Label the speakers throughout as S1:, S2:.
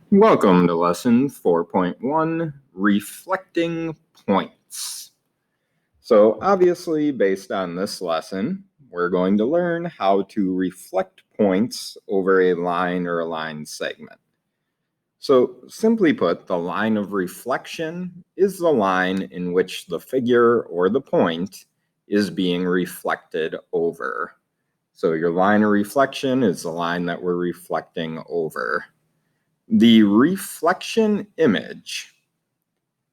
S1: Welcome to lesson 4.1, reflecting points. So obviously, based on this lesson, we're going to learn how to reflect points over a line or a line segment. So simply put, the line of reflection is the line in which the figure or the point is being reflected over. So your line of reflection is the line that we're reflecting over. The reflection image.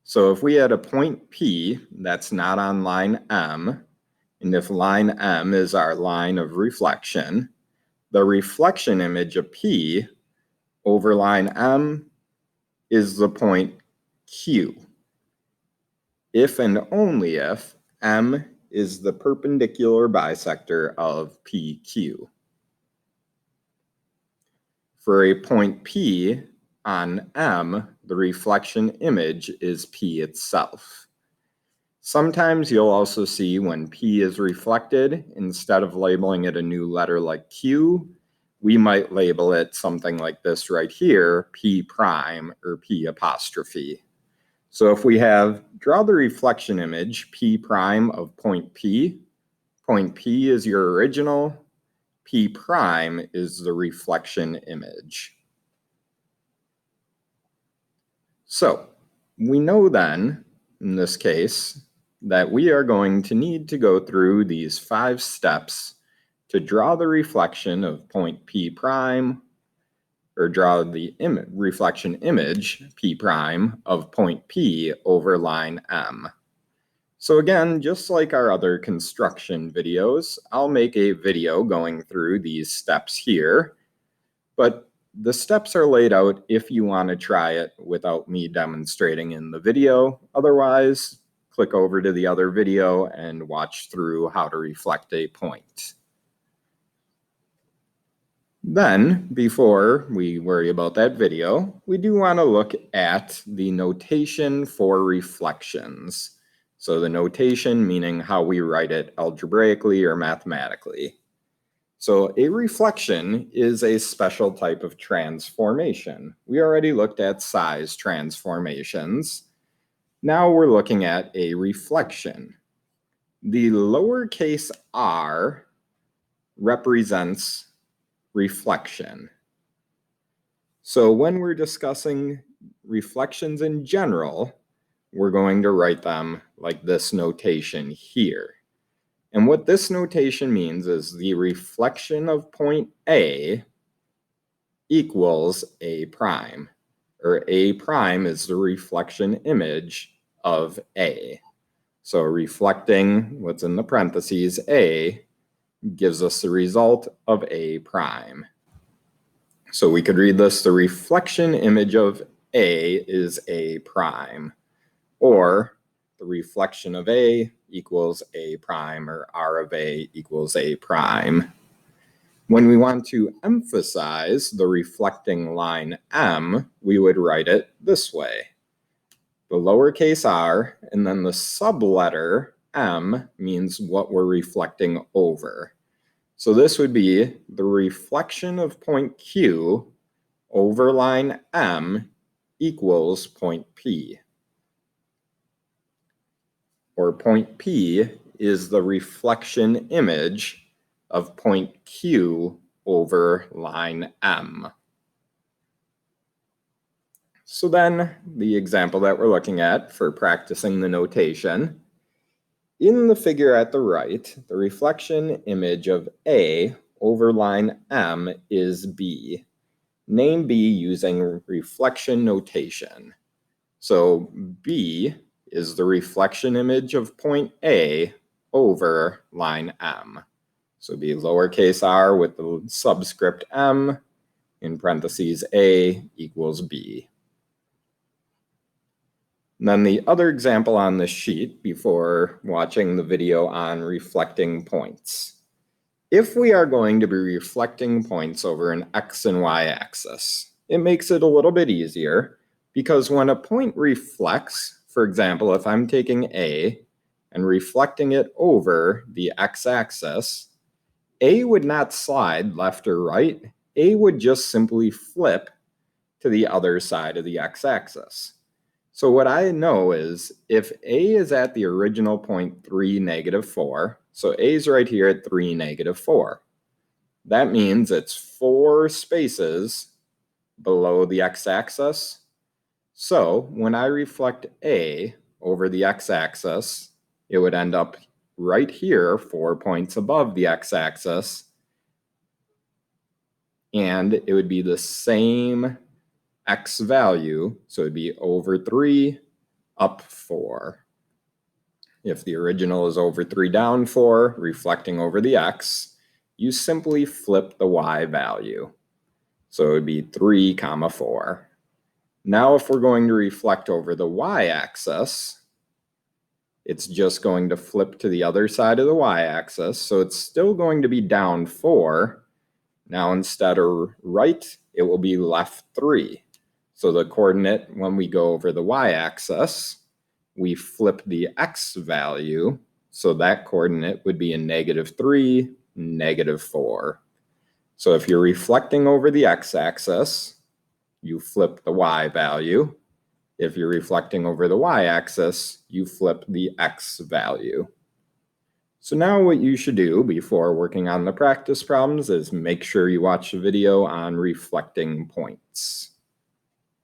S1: So if we had a point P that's not on line M, and if line M is our line of reflection, the reflection image of P over line M is the point Q. If and only if M is the perpendicular bisector of PQ. For a point P on M, the reflection image is P itself. Sometimes you'll also see when P is reflected, instead of labeling it a new letter like Q, we might label it something like this right here, P prime or P apostrophe. So if we draw the reflection image, P prime of point P is your original, P prime is the reflection image. So we know then, in this case, that we are going to need to go through these 5 steps to draw the reflection of point P prime, or draw the reflection image P prime of point P over line M. So again, just like our other construction videos, I'll make a video going through these steps here, but the steps are laid out if you want to try it without me demonstrating in the video. Otherwise, click over to the other video and watch through how to reflect a point. Then, before we worry about that video, we do want to look at the notation for reflections. So the notation meaning how we write it algebraically or mathematically. So a reflection is a special type of transformation. We already looked at size transformations. Now we're looking at a reflection. The lowercase r represents reflection. So when we're discussing reflections in general, we're going to write them like this notation here. And what this notation means is the reflection of point A equals A prime, or A prime is the reflection image of A. So reflecting what's in the parentheses A gives us the result of A prime. So we could read this, the reflection image of A is A prime, or the reflection of A equals A prime, or R of A equals A prime. When we want to emphasize the reflecting line M, we would write it this way. The lowercase r and then the subletter M means what we're reflecting over. So this would be the reflection of point Q over line M equals point P. Or point P is the reflection image of point Q over line M. So then the example that we're looking at for practicing the notation, in the figure at the right, the reflection image of A over line M is B. Name B using reflection notation. So B is the reflection image of point A over line M. So be lowercase r with the subscript M, in parentheses A equals B. And then the other example on this sheet before watching the video on reflecting points. If we are going to be reflecting points over an X and Y axis, it makes it a little bit easier because when a point reflects, for example, if I'm taking A and reflecting it over the x-axis, A would not slide left or right. A would just simply flip to the other side of the x-axis. So what I know is if A is at the original point 3, -4, so A is right here at 3, -4. That means it's 4 spaces below the x-axis. So when I reflect A over the x-axis, it would end up right here, 4 points above the x-axis, and it would be the same x value, so it'd be over 3, up 4. If the original is over 3, down 4, reflecting over the x, you simply flip the y value. So it would be 3, 4. Now if we're going to reflect over the y-axis, it's just going to flip to the other side of the y-axis, so it's still going to be down 4. Now instead of right, it will be left 3. So the coordinate, when we go over the y-axis, we flip the x value, so that coordinate would be a -3, -4. So if you're reflecting over the x-axis, you flip the y value. If you're reflecting over the y-axis, you flip the x value. So now what you should do before working on the practice problems is make sure you watch the video on reflecting points.